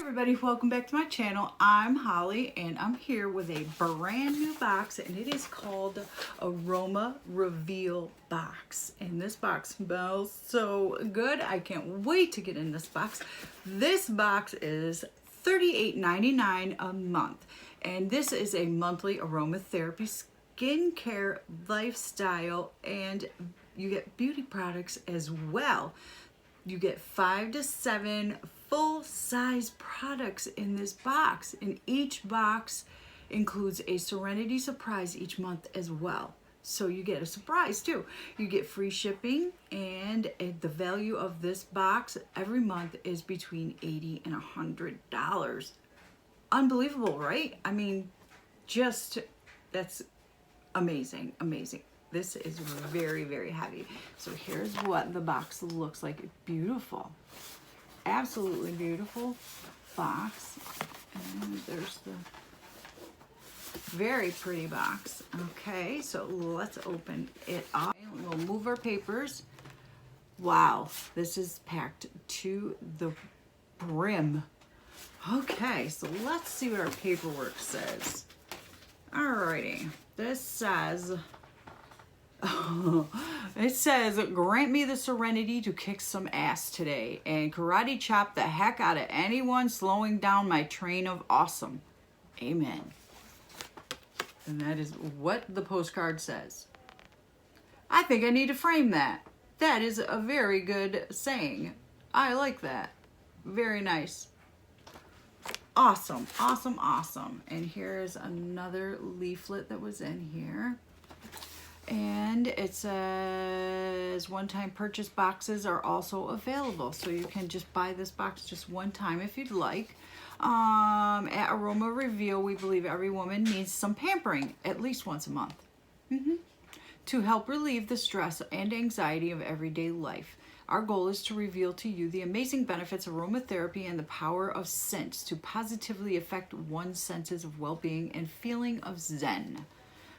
Everybody, welcome back to my channel. I'm Holly and I'm here with a brand new box, and it is called Aroma Reveal box, and this box smells so good. I can't wait to get in this box. This box is $38.99 a month, and this is a monthly aromatherapy, skincare, lifestyle, and you get beauty products as well. You get 5 to 7 full-size products in this box, and each box includes a Serenity Surprise each month as well. So you get a surprise too. You get free shipping, and the value of this box every month is between $80 and $100. Unbelievable, right? I mean, just that's amazing, amazing. This is very, very heavy. So here's what the box looks like. Beautiful. Absolutely beautiful box. And there's the very pretty box. Okay, so let's open it up. We'll move our papers. Wow, this is packed to the brim. Okay, so let's see what our paperwork says. Alrighty, this says... it says, grant me the serenity to kick some ass today and karate chop the heck out of anyone slowing down my train of awesome. Amen. And that is what the postcard says. I think I need to frame that. That is a very good saying. I like that. Very nice. Awesome, awesome, awesome. And here's another leaflet that was in here. And it says one-time purchase boxes are also available, so you can just buy this box just one time if you'd like. At Aroma Reveal, we believe every woman needs some pampering at least once a month to help relieve the stress and anxiety of everyday life. Our goal is to reveal to you the amazing benefits of aromatherapy and the power of scents to positively affect one's senses of well-being and feeling of zen.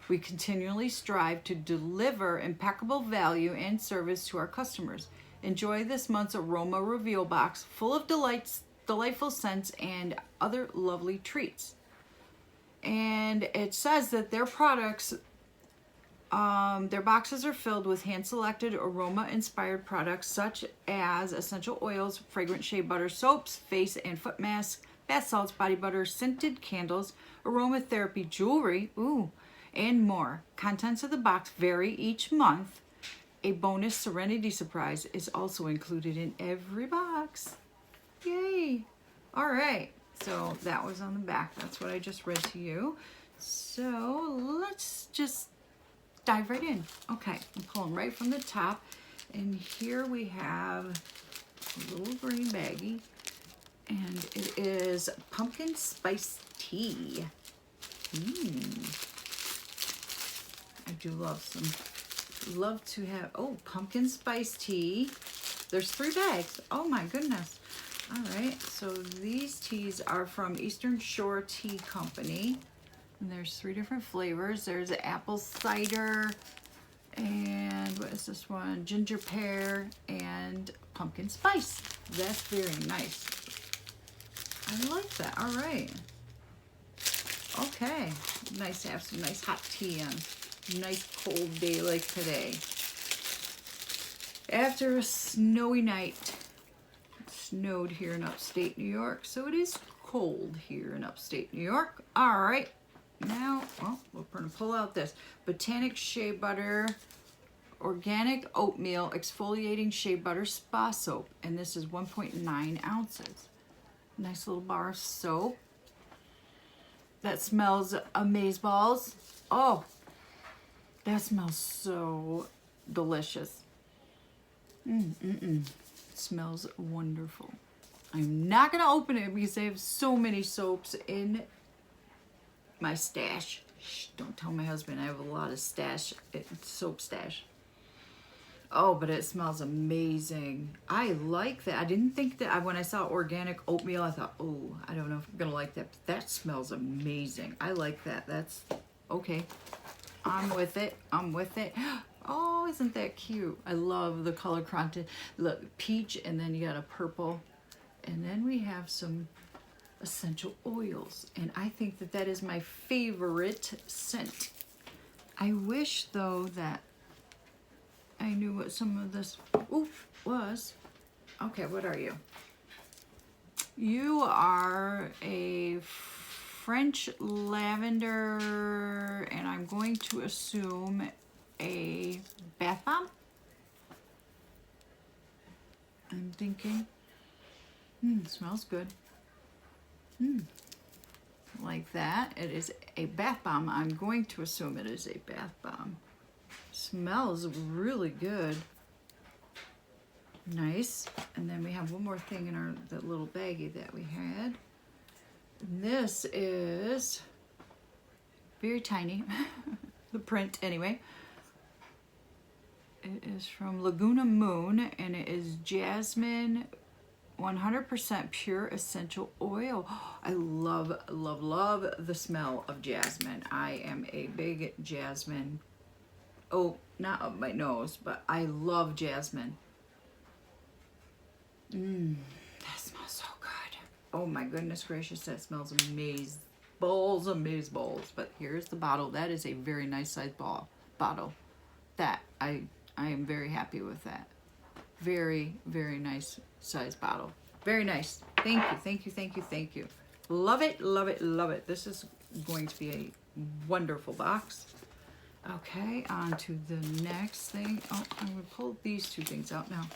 We continually strive to deliver impeccable value and service to our customers. Enjoy this month's Aroma Reveal box full of delightful scents and other lovely treats. And it says that their products, their boxes are filled with hand-selected aroma-inspired products such as essential oils, fragrant shea butter soaps, face and foot masks, bath salts, body butter, scented candles, aromatherapy jewelry, and more. Contents of the box vary each month. A bonus Serenity Surprise is also included in every box. Yay! All right, so that was on the back. That's what I just read to you. So let's just dive right in. Okay, I'm pulling right from the top. And here we have a little green baggie. And it is pumpkin spice tea. I do love to have, pumpkin spice tea. There's 3 bags. Oh my goodness. All right, so these teas are from Eastern Shore Tea Company. And there's 3 different flavors. There's apple cider, and what is this one? Ginger pear and pumpkin spice. That's very nice. I like that. All right. Okay. Nice to have some nice hot tea on a nice cold day like today. After a snowy night. It snowed here in upstate New York, so it is cold here in upstate New York. All right. Now, we're going to pull out this Botanic Shea Butter Organic Oatmeal Exfoliating Shea Butter Spa Soap, and this is 1.9 ounces. Nice little bar of soap. That smells amazeballs. Oh, that smells so delicious. It smells wonderful. I'm not going to open it because I have so many soaps in my stash. Shh, don't tell my husband I have a lot of soap stash. Oh, but it smells amazing. I like that. I didn't think that, when I saw organic oatmeal, I thought, oh, I don't know if I'm going to like that. But that smells amazing. I like that. That's okay. I'm with it. I'm with it. Oh, isn't that cute? I love the color contrast. Look, peach, and then you got a purple. And then we have some essential oils. And I think that that is my favorite scent. I wish though that I knew what some of this was. Okay, what are you? You are a French lavender, and I'm going to assume a bath bomb. I'm thinking, smells good. Like that. It is a bath bomb. I'm going to assume it is a bath bomb. Smells really good. Nice. And then we have one more thing in our that little baggie that we had. And this is very tiny. The print anyway. It is from Laguna Moon, and it is jasmine, 100% pure essential oil. I love, love, love the smell of jasmine. I am a big jasmine. Oh, not up my nose, but I love jasmine. That smells so good. Oh my goodness gracious, that smells amazing. Amaze balls. But here's the bottle. That is a very nice size bottle. That I am very happy with that. Very, very nice size bottle. Very nice. Thank you, thank you, thank you, thank you. Love it, love it, love it. This is going to be a wonderful box. Okay, on to the next thing. Oh, I'm gonna pull these two things out now.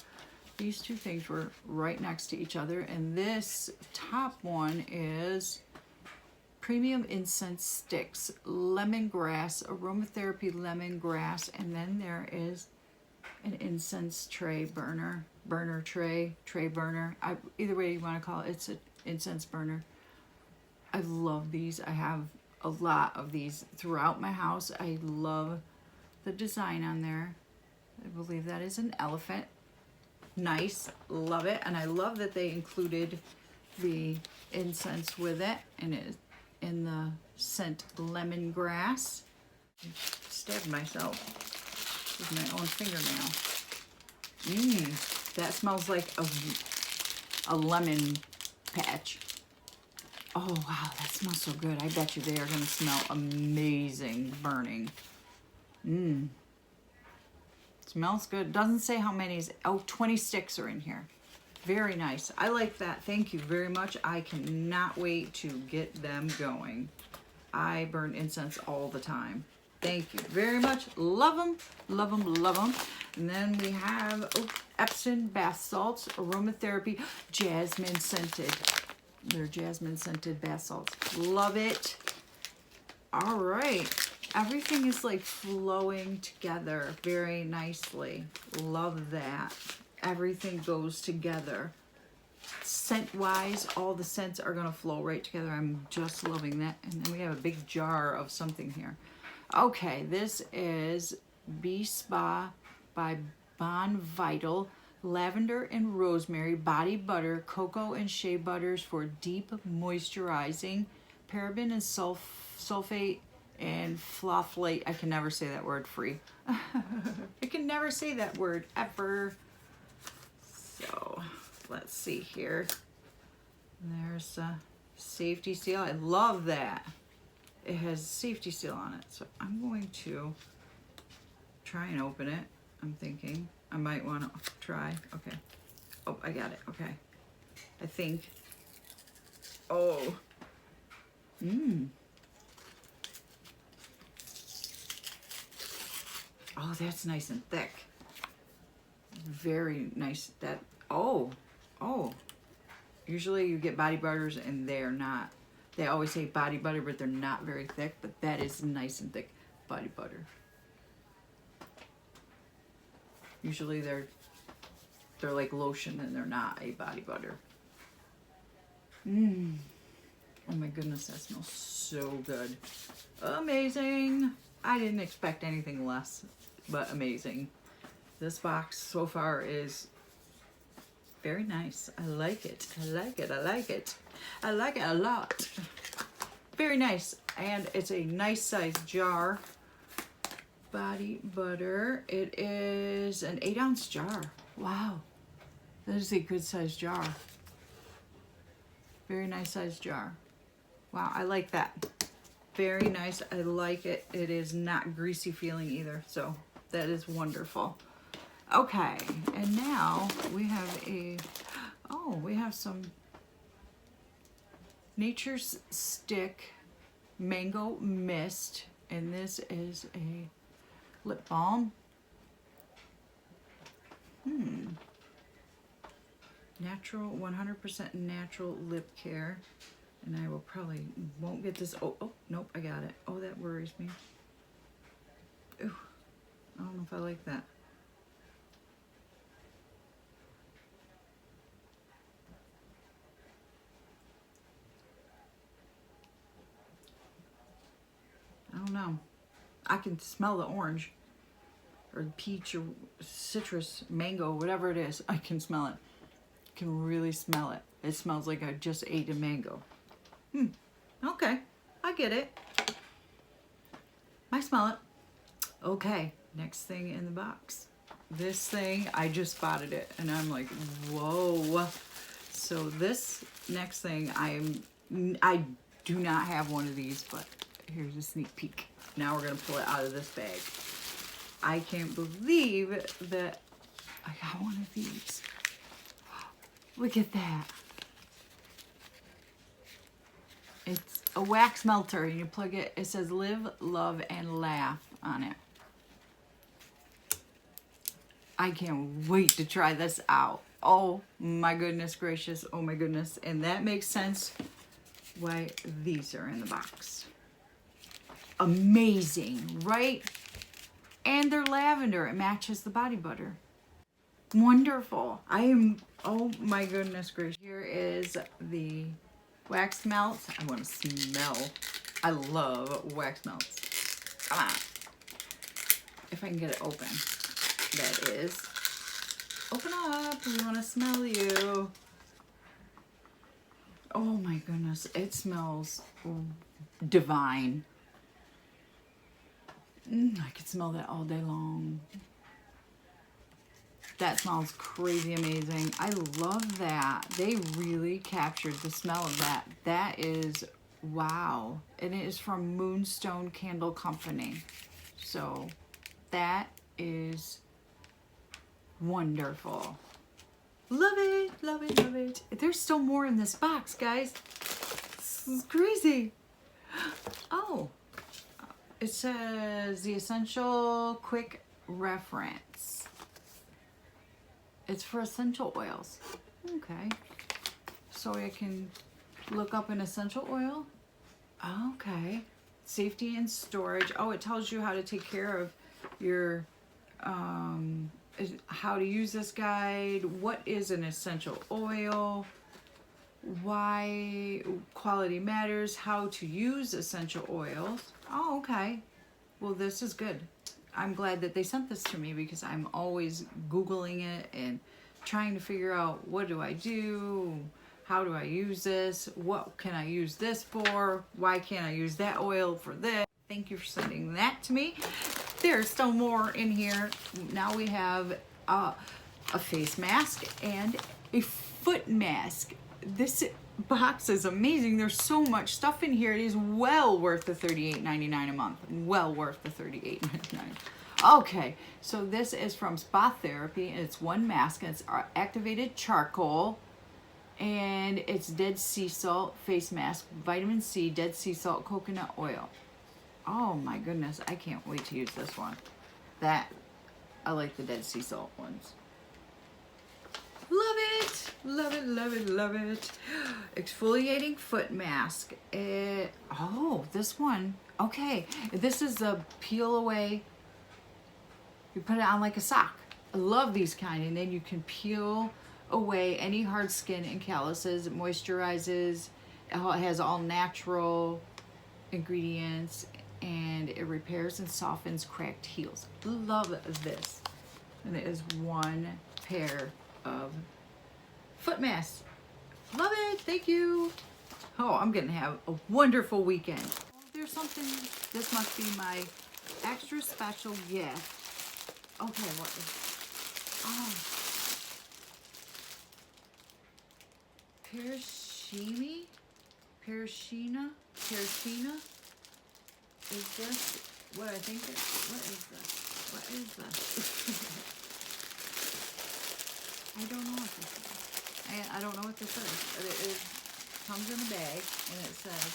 These two things were right next to each other, and this top one is premium incense sticks, lemongrass, aromatherapy lemongrass, and then there is an incense tray burner tray burner. Either way you want to call it, it's an incense burner. I love these. I have a lot of these throughout my house. I love the design on there. I believe that is an elephant. Nice, love it. And I love that they included the incense with it, and it is in the scent lemongrass. I stabbed myself with my own fingernail. That smells like a lemon patch. Oh wow, that smells so good. I bet you they are going to smell amazing burning. Smells good. Doesn't say how many. 20 sticks are in here. Very nice. I like that. Thank you very much. I cannot wait to get them going. I burn incense all the time. Thank you very much. Love them, love them, love them. And then we have Epsom bath salts, aromatherapy, jasmine scented. They're jasmine scented bath salts. Love it. All right. Everything is like flowing together very nicely. Love that. Everything goes together. Scent wise, all the scents are going to flow right together. I'm just loving that. And then we have a big jar of something here. Okay, this is Bee Spa by Bon Vital. Lavender and rosemary body butter, cocoa and shea butters for deep moisturizing, paraben and sulfate and flawlate. I can never say that word free. I can never say that word ever. So let's see here. There's a safety seal. I love that. It has safety seal on it. So I'm going to try and open it. I'm thinking I might want to try. Okay. Oh, I got it. Okay. I think. Oh. Oh, that's nice and thick. Very nice. Usually you get body butters and they're not. They always say body butter, but they're not very thick. But that is nice and thick body butter. Usually they're like lotion and they're not a body butter. Oh my goodness, that smells so good. Amazing. I didn't expect anything less, but amazing. This box so far is very nice. I like it. I like it. I like it. I like it a lot. Very nice. And it's a nice size jar. Body butter. It is an 8-ounce jar. Wow. That is a good size jar. Very nice sized jar. Wow, I like that. Very nice. I like it. It is not greasy feeling either. So that is wonderful. Okay, and now we have we have some Nature's Stick Mango Mist, and this is a lip balm. Natural, 100% natural lip care. And I will probably won't get this. Oh, nope, I got it. Oh, that worries me. Ooh, I don't know if I like that. I don't know. I can smell the orange or peach or citrus, mango, whatever it is. I can smell it. I can really smell it. It smells like I just ate a mango. Okay, I get it. I smell it. Okay, next thing in the box. This thing, I just spotted it and I'm like, whoa. So this next thing, I do not have one of these, but here's a sneak peek. Now we're gonna pull it out of this bag. I can't believe that I got one of these. Look at that. It's a wax melter and you plug it, it says live, love, and laugh on it. I can't wait to try this out. Oh my goodness gracious, oh my goodness. And that makes sense why these are in the box. Amazing, right? And they're lavender, it matches the body butter. Wonderful. Oh my goodness gracious. Here is the wax melts. I want to smell. I love wax melts. Come on. If I can get it open. That is. Open up. We want to smell you. Oh my goodness. It smells divine. I could smell that all day long. That smells crazy amazing. I love that. They really captured the smell of that. That is, wow. And it is from Moonstone Candle Company. So that is wonderful. Love it, love it, love it. There's still more in this box, guys. This is crazy. Oh, it says the Essential Quick Reference. It's for essential oils. Okay. So I can look up an essential oil. Okay. Safety and storage. Oh, it tells you how to take care of your, how to use this guide. What is an essential oil? Why quality matters. How to use essential oils. Oh, okay. Well, this is good. I'm glad that they sent this to me because I'm always Googling it and trying to figure out what do I do, how do I use this, what can I use this for, why can't I use that oil for this. Thank you for sending that to me. There's still more in here. Now we have a face mask and a foot mask. This box is amazing. There's so much stuff in here. It is well worth the $38.99 a month. Well worth the $38.99. Okay, so this is from Spa Therapy, and it's one mask, and it's activated charcoal, and it's Dead Sea Salt face mask, vitamin C, Dead Sea Salt, coconut oil. Oh my goodness, I can't wait to use this one. I like the Dead Sea Salt ones. Love it, love it, love it, love it. Exfoliating foot mask. This one. Okay, this is the peel away. You put it on like a sock. I love these kind, and then you can peel away any hard skin and calluses. It moisturizes. It has all natural ingredients, and it repairs and softens cracked heels. Love this. And it is one pair of foot masks. Love it. Thank you. Oh, I'm gonna have a wonderful weekend. Oh, there's something. This must be my extra special gift. Okay, what is? Oh, pair of Parashina. Is this what I think it, what is this? What is this? I don't know what this is. I don't know what this is. It comes in a bag and it says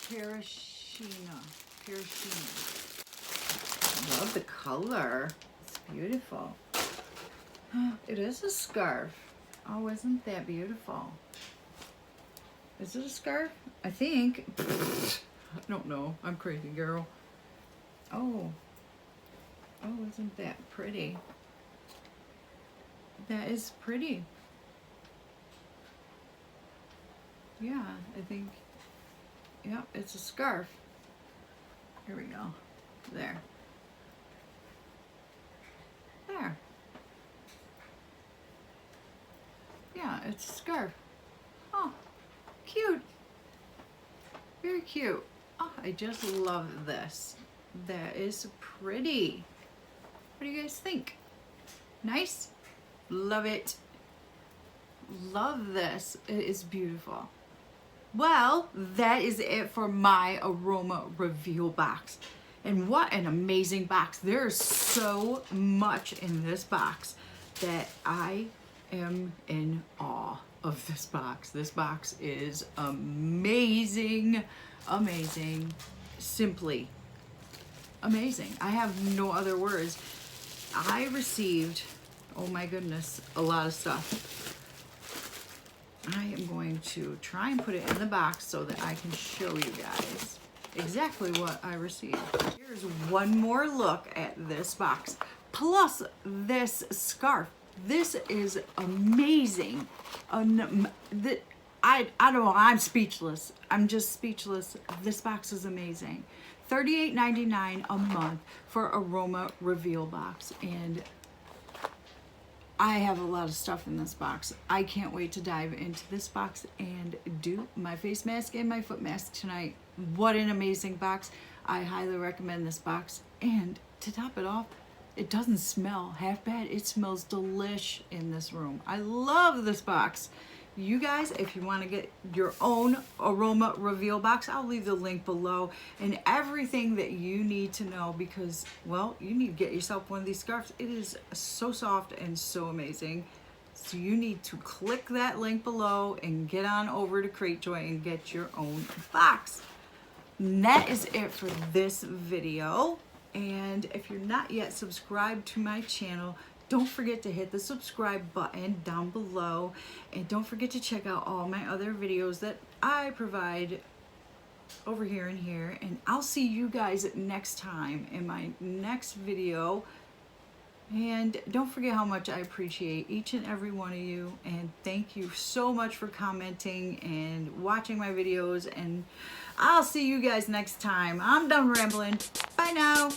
Parashina. I love the color. It's beautiful. It is a scarf. Oh, isn't that beautiful? Is it a scarf? I think. I don't know. I'm crazy, girl. Oh. Oh, isn't that pretty? That is pretty. Yeah, I think. Yep, it's a scarf. Here we go. There. There. Yeah, it's a scarf. Oh, cute. Very cute. Oh, I just love this. That is pretty. What do you guys think? Nice? Love it. Love this. It is beautiful. Well, that is it for my Aroma Reveal box. And what an amazing box. There's so much in this box that I am in awe of this box. This box is amazing, amazing, simply amazing. I have no other words. I received, oh my goodness, a lot of stuff. I am going to try and put it in the box so that I can show you guys exactly what I received. Here's one more look at this box, plus this scarf. This is amazing. I don't know, I'm speechless. I'm just speechless. This box is amazing. $38.99 a month for Aroma Reveal box. And I have a lot of stuff in this box. I can't wait to dive into this box and do my face mask and my foot mask tonight. What an amazing box. I highly recommend this box. And to top it off, it doesn't smell half bad. It smells delish in this room. I love this box. You guys, if you want to get your own Aroma Reveal box, I'll leave the link below and everything that you need to know, because, well, you need to get yourself one of these scarves. It is so soft and so amazing. So you need to click that link below and get on over to Cratejoy and get your own box. And that is it for this video. And if you're not yet subscribed to my channel, don't forget to hit the subscribe button down below, and don't forget to check out all my other videos that I provide over here and here. And I'll see you guys next time in my next video. And don't forget how much I appreciate each and every one of you, and thank you so much for commenting and watching my videos, and I'll see you guys next time. I'm done rambling. Bye now.